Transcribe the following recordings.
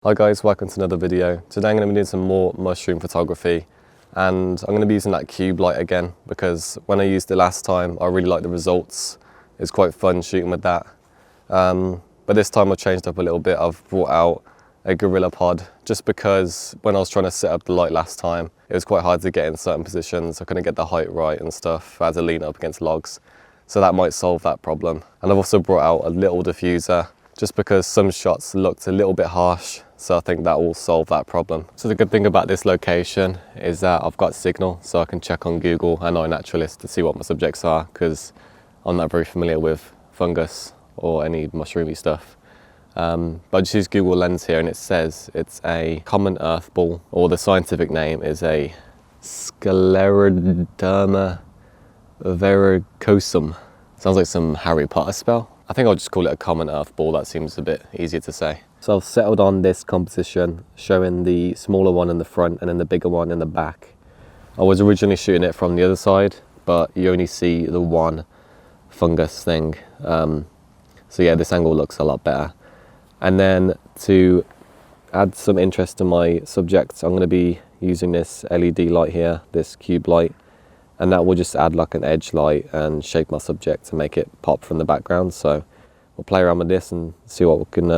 Hi guys, welcome to another video. Today I'm going to be doing some more mushroom photography, and I'm going to be using that cube light again because when I used it last time I really liked the results. It's quite fun shooting with that. But this time I've changed up a little bit. I've brought out a gorilla pod just because when I was trying to set up the light last time it was quite hard to get in certain positions. I couldn't get the height right and stuff. I had to lean up against logs, so that might solve that problem. And I've also brought out a little diffuser just because some shots looked a little bit harsh, so I think that will solve that problem. So the good thing about this location is that I've got signal, so I can check on Google and iNaturalist to see what my subjects are, because I'm not very familiar with fungus or any mushroomy stuff. But I just use Google Lens here and it says it's a common earth ball, or the scientific name is a Scleroderma verrucosum. Sounds like some Harry Potter spell. I think I'll just call it a common earth ball, that seems a bit easier to say. So I've settled on this composition, showing the smaller one in the front and then the bigger one in the back. I was originally shooting it from the other side, but you only see the one fungus thing. So yeah, this angle looks a lot better. And then to add some interest to my subject, I'm going to be using this LED light here, this cube light. And that will just add like an edge light and shape my subject to make it pop from the background. So we'll play around with this and see what we can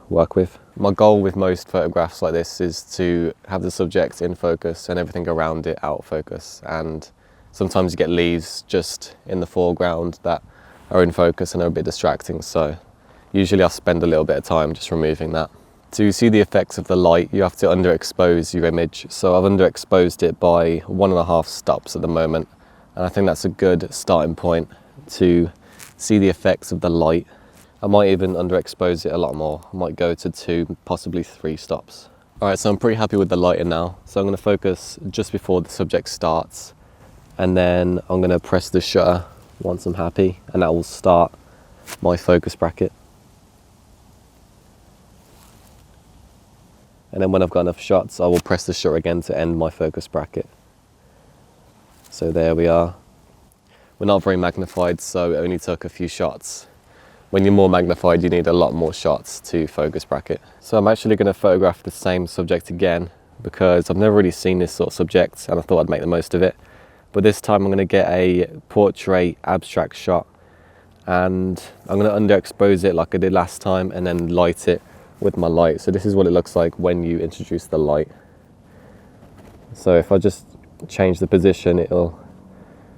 work with. My goal with most photographs like this is to have the subject in focus and everything around it out of focus. And sometimes you get leaves just in the foreground that are in focus and are a bit distracting. So usually I spend a little bit of time just removing that. To see the effects of the light, you have to underexpose your image. So I've underexposed it by 1.5 stops at the moment. And I think that's a good starting point to see the effects of the light. I might even underexpose it a lot more. I might go to 2, possibly 3 stops. All right, so I'm pretty happy with the lighting now. So I'm gonna focus just before the subject starts. And then I'm gonna press the shutter once I'm happy, and that will start my focus bracket. And then when I've got enough shots, I will press the shutter again to end my focus bracket. So there we are. We're not very magnified, so it only took a few shots. When you're more magnified, you need a lot more shots to focus bracket. So I'm actually going to photograph the same subject again because I've never really seen this sort of subject and I thought I'd make the most of it. But this time I'm going to get a portrait abstract shot and I'm going to underexpose it like I did last time and then light it with my light. So this is what it looks like when you introduce the light. So if I just change the position, it'll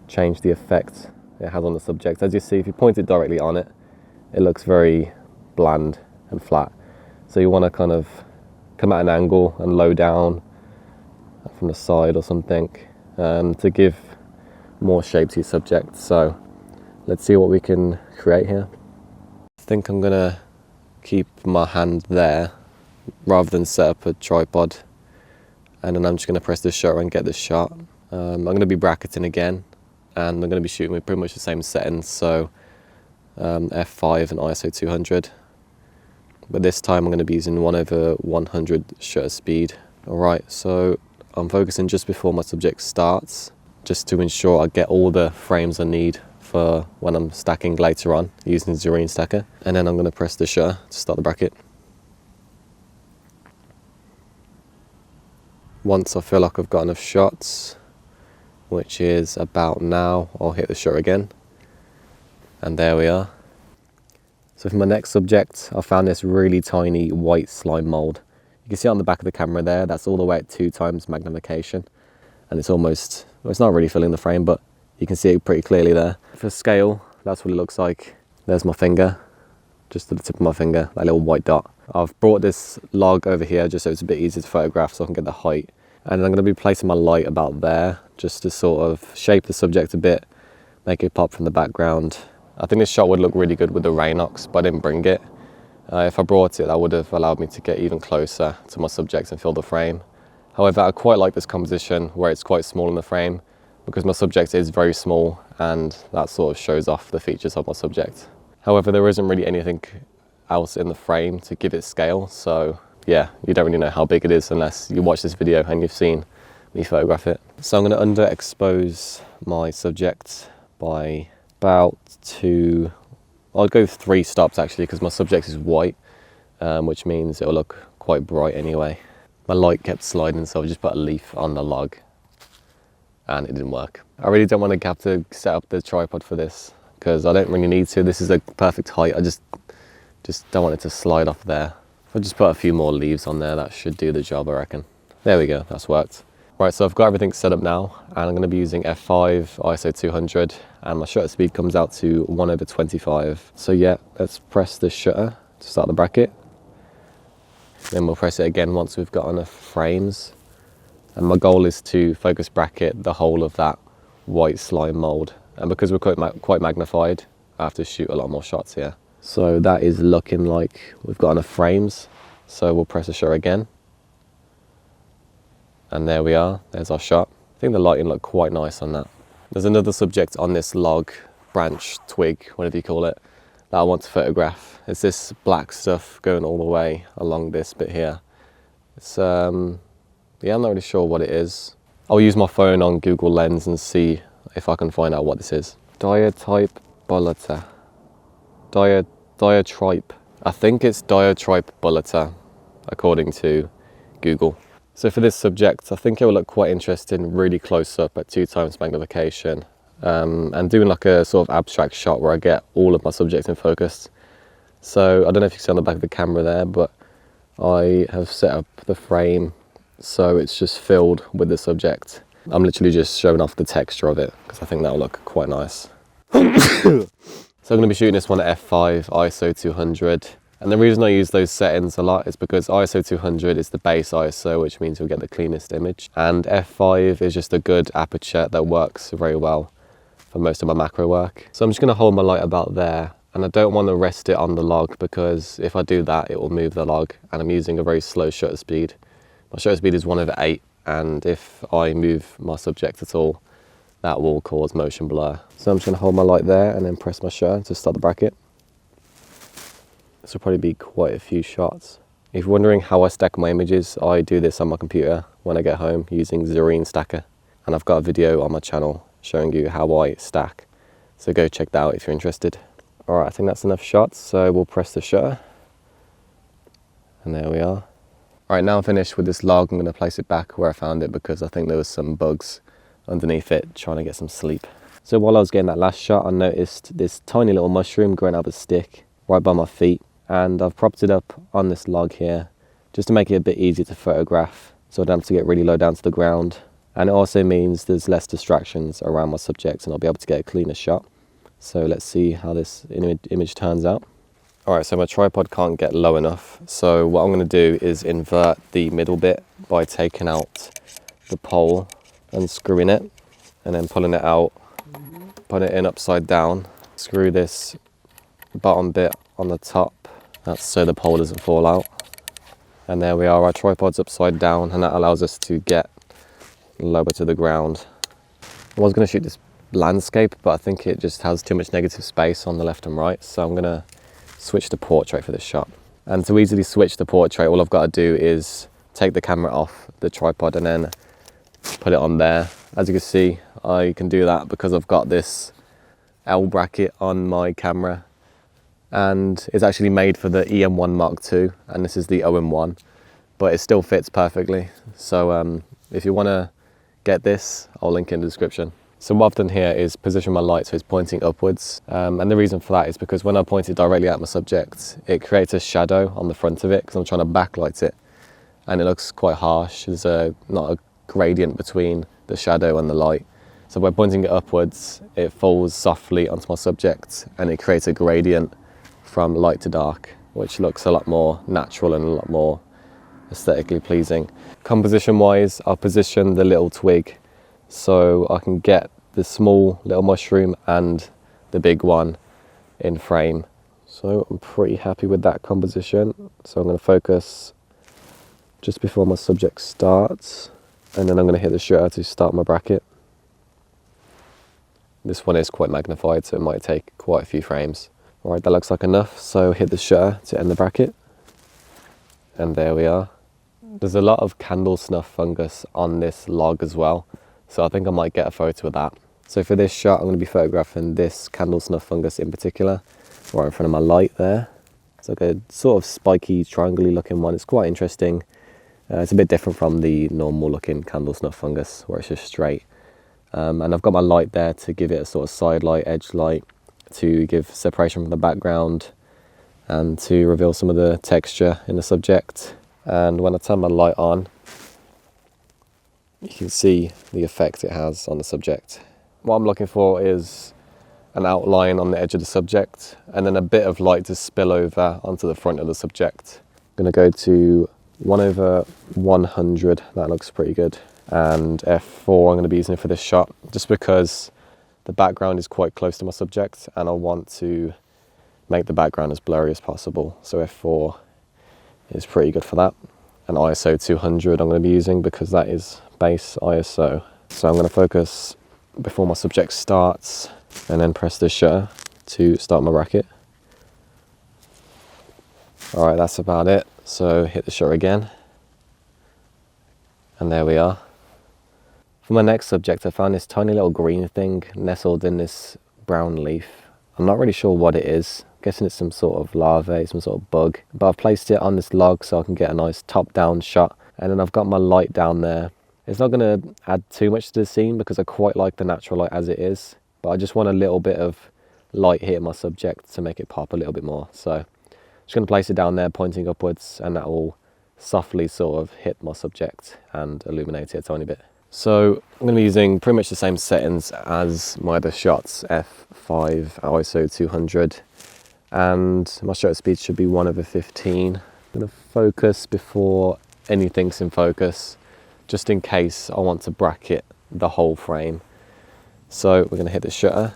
change the effect it has on the subject. As you see, if you point it directly on it, it looks very bland and flat. So you want to kind of come at an angle and low down from the side or something to give more shape to your subject. So let's see what we can create here. I think I'm gonna keep my hand there rather than set up a tripod, and then I'm just going to press the shutter and get this shot. I'm going to be bracketing again and I'm going to be shooting with pretty much the same settings, so f5 and ISO 200, but this time I'm going to be using 1/100 shutter speed. Alright, so I'm focusing just before my subject starts just to ensure I get all the frames I need for when I'm stacking later on using the Zareen stacker. And then I'm going to press the shutter to start the bracket. Once I feel like I've got enough shots, which is about now, I'll hit the shutter again. And there we are. So for my next subject, I found this really tiny white slime mold. You can see it on the back of the camera there, that's all the way at 2 times magnification. And it's almost, well, it's not really filling the frame, but you can see it pretty clearly there. For scale, that's what it looks like. There's my finger, just to the tip of my finger, that little white dot. I've brought this log over here just so it's a bit easier to photograph so I can get the height. And I'm going to be placing my light about there just to sort of shape the subject a bit, make it pop from the background. I think this shot would look really good with the Rainox, but I didn't bring it. If I brought it, that would have allowed me to get even closer to my subject and fill the frame. However, I quite like this composition where it's quite small in the frame, because my subject is very small and that sort of shows off the features of my subject. However, there isn't really anything else in the frame to give it scale, so yeah, you don't really know how big it is unless you watch this video and you've seen me photograph it. So I'm going to underexpose my subject by about 2, I'll go 3 stops actually, because my subject is white, which means it'll look quite bright anyway. My light kept sliding, so I just put a leaf on the log and it didn't work. I really don't want to have to set up the tripod for this because I don't really need to. This is a perfect height. I just don't want it to slide off there. If I just put a few more leaves on there, that should do the job, I reckon. There we go, that's worked. Right, so I've got everything set up now, and I'm going to be using f5, ISO 200, and my shutter speed comes out to 1/25. So yeah, let's press the shutter to start the bracket. Then we'll press it again once we've got enough frames. And my goal is to focus bracket the whole of that white slime mold. And because we're quite magnified, I have to shoot a lot more shots here. So that is looking like we've got enough frames. So we'll press the shutter again. And there we are, there's our shot. I think the lighting looked quite nice on that. There's another subject on this log, branch, twig, whatever you call it, that I want to photograph. It's this black stuff going all the way along this bit here. It's, yeah, I'm not really sure what it is. I'll use my phone on Google Lens and see if I can find out what this is. Diatrype bullata. Diatrype. I think it's Diatrype bullata, according to Google. So for this subject, I think it will look quite interesting, really close up at 2x magnification, and doing like a sort of abstract shot where I get all of my subjects in focus. So I don't know if you can see on the back of the camera there, but I have set up the frame so it's just filled with the subject. I'm literally just showing off the texture of it because I think that'll look quite nice. So I'm going to be shooting this one at f5, ISO 200. And the reason I use those settings a lot is because ISO 200 is the base ISO, which means you'll get the cleanest image. And f5 is just a good aperture that works very well for most of my macro work. So I'm just going to hold my light about there. And I don't want to rest it on the log because if I do that, it will move the log. And I'm using a very slow shutter speed. My shutter speed is 1/8. And if I move my subject at all, that will cause motion blur. So I'm just going to hold my light there and then press my shutter to start the bracket. This will probably be quite a few shots. If you're wondering how I stack my images, I do this on my computer when I get home using Zareen Stacker. And I've got a video on my channel showing you how I stack. So go check that out if you're interested. All right, I think that's enough shots. So we'll press the shutter. And there we are. All right, now I'm finished with this log. I'm going to place it back where I found it because I think there was some bugs underneath it trying to get some sleep. So while I was getting that last shot, I noticed this tiny little mushroom growing out of a stick right by my feet. And I've propped it up on this log here just to make it a bit easier to photograph so I don't have to get really low down to the ground. And it also means there's less distractions around my subjects and I'll be able to get a cleaner shot. So let's see how this image turns out. All right, so my tripod can't get low enough. So what I'm going to do is invert the middle bit by taking out the pole, unscrewing it, and then pulling it out, putting it in upside down. Screw this bottom bit on the top. That's so the pole doesn't fall out. And there we are, our tripod's upside down and that allows us to get lower to the ground. I was going to shoot this landscape, but I think it just has too much negative space on the left and right. So I'm going to switch to portrait for this shot. And to easily switch to portrait, all I've got to do is take the camera off the tripod and then put it on there. As you can see, I can do that because I've got this L bracket on my camera. And it's actually made for the EM1 Mark II, and this is the OM1, but it still fits perfectly. So if you want to get this, I'll link in the description. So what I've done here is position my light so it's pointing upwards, and the reason for that is because when I point it directly at my subject, it creates a shadow on the front of it because I'm trying to backlight it, and it looks quite harsh. There's not a gradient between the shadow and the light. So by pointing it upwards, it falls softly onto my subject, and it creates a gradient from light to dark, which looks a lot more natural and a lot more aesthetically pleasing. Composition wise, I'll position the little twig so I can get the small little mushroom and the big one in frame. So I'm pretty happy with that composition. So I'm going to focus just before my subject starts, and then I'm going to hit the shutter to start my bracket. This one is quite magnified, so it might take quite a few frames. All right, that looks like enough, so hit the shutter to end the bracket. And there we are. There's a lot of Candlesnuff fungus on this log as well, so I think I might get a photo of that. So for this shot, I'm going to be photographing this Candlesnuff fungus in particular, right in front of my light there. It's like a sort of spiky, triangle-y looking one. It's quite interesting. It's a bit different from the normal looking Candlesnuff fungus where it's just straight. And I've got my light there to give it a sort of side light, edge light, to give separation from the background and to reveal some of the texture in the subject. And when I turn my light on, you can see the effect it has on the subject. What I'm looking for is an outline on the edge of the subject and then a bit of light to spill over onto the front of the subject. I'm going to go to 1/100, that looks pretty good, and f4 I'm going to be using it for this shot just because the background is quite close to my subject and I want to make the background as blurry as possible, so f4 is pretty good for that. And ISO 200 I'm going to be using because that is base ISO. So I'm going to focus before my subject starts and then press the shutter to start my bracket. Alright, that's about it. So hit the shutter again. And there we are. For my next subject, I found this tiny little green thing nestled in this brown leaf. I'm not really sure what it is. I'm guessing it's some sort of larvae, some sort of bug. But I've placed it on this log so I can get a nice top-down shot. And then I've got my light down there. It's not going to add too much to the scene because I quite like the natural light as it is. But I just want a little bit of light hitting my subject to make it pop a little bit more. So I'm just going to place it down there pointing upwards, and that will softly sort of hit my subject and illuminate it a tiny bit. So I'm going to be using pretty much the same settings as my other shots, f5, ISO 200, and my shutter speed should be 1/15. I'm going to focus before anything's in focus, just in case I want to bracket the whole frame. So we're going to hit the shutter,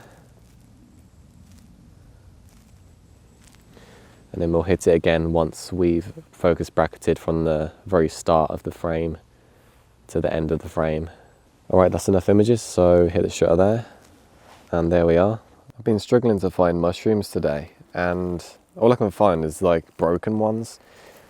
and then we'll hit it again once we've focus bracketed from the very start of the frame to the end of the frame. Alright, that's enough images, so hit the shutter there, and there we are. I've been struggling to find mushrooms today, and all I can find is like broken ones,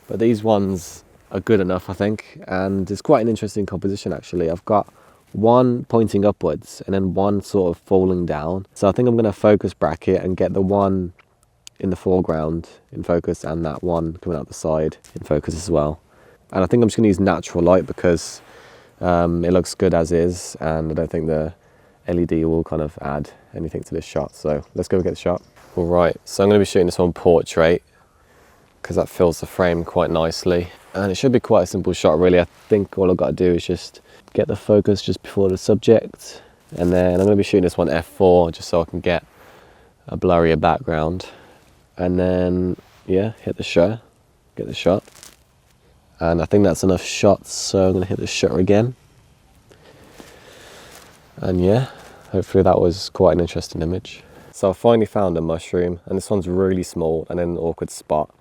but these ones are good enough I think, and it's quite an interesting composition actually. I've got one pointing upwards and then one sort of falling down, so I think I'm going to focus bracket and get the one in the foreground in focus and that one coming out the side in focus as well. And I think I'm just going to use natural light because it looks good as is, and I don't think the LED will kind of add anything to this shot. So let's go get the shot. Alright, so I'm going to be shooting this on portrait because that fills the frame quite nicely, and it should be quite a simple shot really. I think all I've got to do is just get the focus just before the subject, and then I'm going to be shooting this one f4 just so I can get a blurrier background, and then yeah, hit the shutter, get the shot. And I think that's enough shots, so I'm going to hit the shutter again. And yeah, hopefully that was quite an interesting image. So I finally found a mushroom, and this one's really small and in an awkward spot.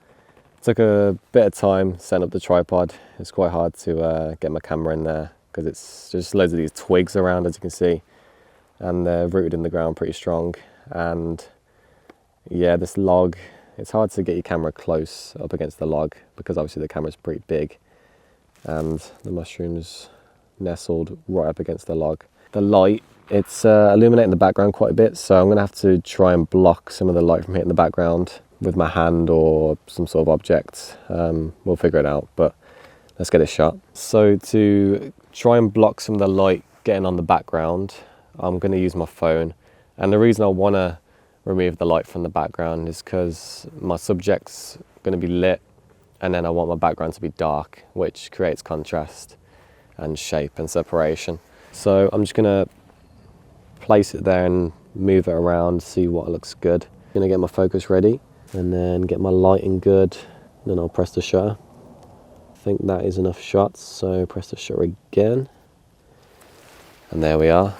It took a bit of time setting up the tripod. It's quite hard to get my camera in there because it's just loads of these twigs around, as you can see, and they're rooted in the ground pretty strong. And yeah, this log, it's hard to get your camera close up against the log because obviously the camera's pretty big, and the mushroom's nestled right up against the log. The light, it's illuminating the background quite a bit, so I'm going to have to try and block some of the light from hitting the background with my hand or some sort of object. We'll figure it out, but let's get it shot. So to try and block some of the light getting on the background, I'm going to use my phone. And the reason I want to remove the light from the background is because my subject's going to be lit, and then I want my background to be dark, which creates contrast and shape and separation. So I'm just going to place it there and move it around, see what looks good. I'm going to get my focus ready and then get my lighting good, and then I'll press the shutter. I think that is enough shots, so press the shutter again, and there we are.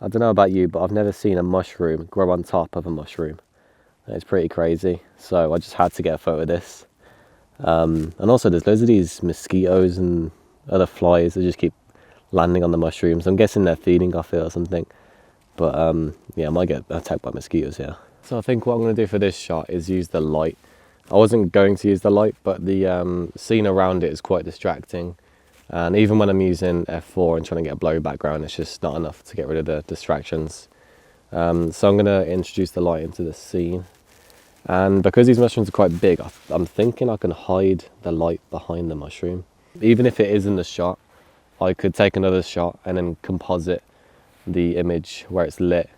I don't know about you, but I've never seen a mushroom grow on top of a mushroom. It's pretty crazy, so I just had to get a photo of this. And also there's loads of these mosquitoes and other flies that just keep landing on the mushrooms. I'm guessing they're feeding off it or something, but yeah, I might get attacked by mosquitoes here. So I think what I'm going to do for this shot is use the light. I wasn't going to use the light, but the scene around it is quite distracting, and even when I'm using f4 and trying to get a blurry background, it's just not enough to get rid of the distractions. So I'm going to introduce the light into the scene, And because these mushrooms are quite big, I'm thinking I can hide the light behind the mushroom. Even if it is in the shot, I could take another shot and then composite the image where it's lit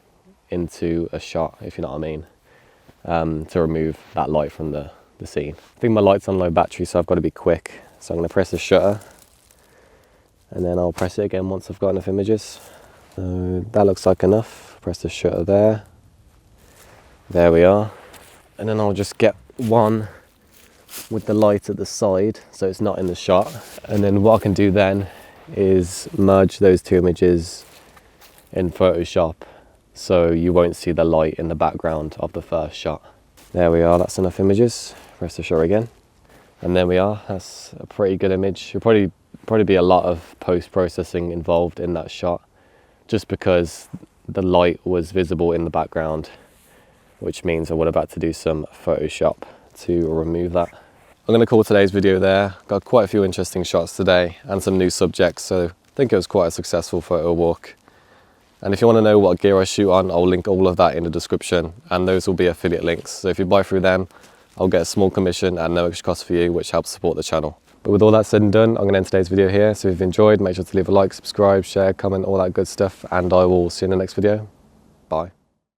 into a shot, if you know what I mean, to remove that light from the scene. I think my light's on low battery, so I've got to be quick. So I'm going to press the shutter and then I'll press it again once I've got enough images. So that looks like enough. Press the shutter there. There we are. And then I'll just get one with the light at the side so it's not in the shot. And then what I can do then is merge those two images in Photoshop so you won't see the light in the background of the first shot. There we are, that's enough images. Press the shutter again. And there we are, that's a pretty good image. There'll probably be a lot of post-processing involved in that shot just because the light was visible in the background, which means I would have had to do some Photoshop to remove that. I'm going to call today's video there. Got quite a few interesting shots today and some new subjects, so I think it was quite a successful photo walk. And if you want to know what gear I shoot on, I'll link all of that in the description, and those will be affiliate links. So if you buy through them, I'll get a small commission at no extra cost for you, which helps support the channel. But with all that said and done, I'm going to end today's video here. So if you've enjoyed, make sure to leave a like, subscribe, share, comment, all that good stuff, and I will see you in the next video. Bye.